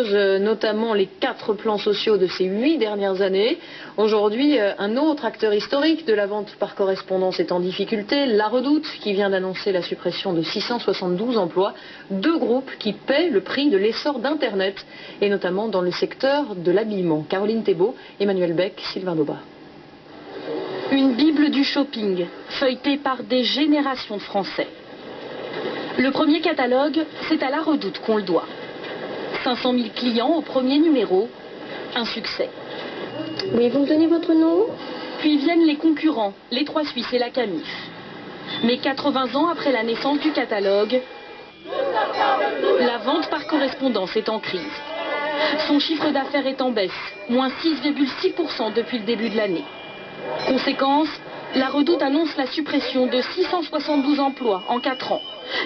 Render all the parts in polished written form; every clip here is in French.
creuse notamment les 4 plans sociaux de ces 8 dernières années. Aujourd'hui, un autre acteur historique de la vente par correspondance est en difficulté, La Redoute, qui vient d'annoncer la suppression de 672 emplois, 2 groupes qui paient le prix de l'essor d'Internet, et notamment dans le secteur de l'habillement. Caroline Thébault, Emmanuel Beck, Sylvain Daubat. Une bible du shopping, feuilletée par des générations de Français. Le premier catalogue, c'est à La Redoute qu'on le doit. 500 000 clients au premier numéro, un succès. Oui, vous me donnez votre nom? Puis viennent les concurrents, les Trois Suisses et la Camif. Mais 80 ans après la naissance du catalogue, la vente par correspondance est en crise. Son chiffre d'affaires est en baisse, moins 6,6% depuis le début de l'année. Conséquence, La Redoute annonce la suppression de 672 emplois en 4 ans.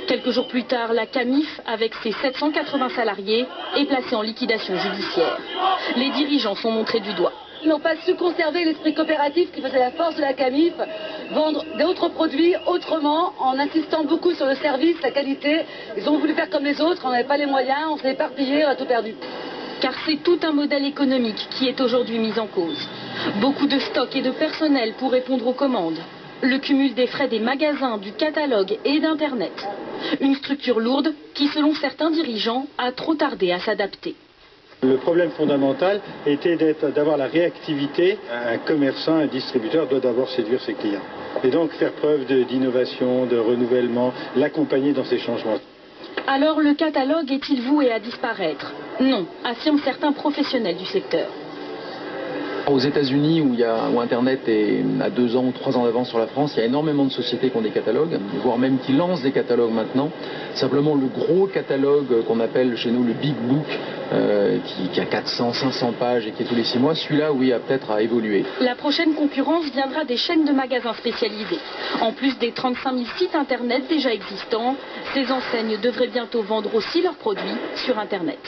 Quelques jours plus tard, la Camif, avec ses 780 salariés, est placée en liquidation judiciaire. Les dirigeants sont montrés du doigt. Ils n'ont pas su conserver l'esprit coopératif qui faisait la force de la Camif, vendre d'autres produits autrement, en insistant beaucoup sur le service, la qualité. Ils ont voulu faire comme les autres, on n'avait pas les moyens, on s'est éparpillé, on a tout perdu. Car c'est tout un modèle économique qui est aujourd'hui mis en cause. Beaucoup de stocks et de personnel pour répondre aux commandes. Le cumul des frais des magasins, du catalogue et d'Internet. Une structure lourde qui, selon certains dirigeants, a trop tardé à s'adapter. Le problème fondamental était d'avoir la réactivité. Un commerçant, un distributeur doit d'abord séduire ses clients. Et donc faire preuve d'innovation, de renouvellement, l'accompagner dans ces changements. Alors le catalogue est-il voué à disparaître? Non, affirment certains professionnels du secteur. Aux États-Unis, où Internet est à 2 ans ou 3 ans d'avance sur la France, il y a énormément de sociétés qui ont des catalogues, voire même qui lancent des catalogues maintenant. Simplement, le gros catalogue qu'on appelle chez nous le Big Book, qui a 400, 500 pages et qui est tous les 6 mois, celui-là, oui, a peut-être à évoluer. La prochaine concurrence viendra des chaînes de magasins spécialisés. En plus des 35 000 sites Internet déjà existants, ces enseignes devraient bientôt vendre aussi leurs produits sur Internet.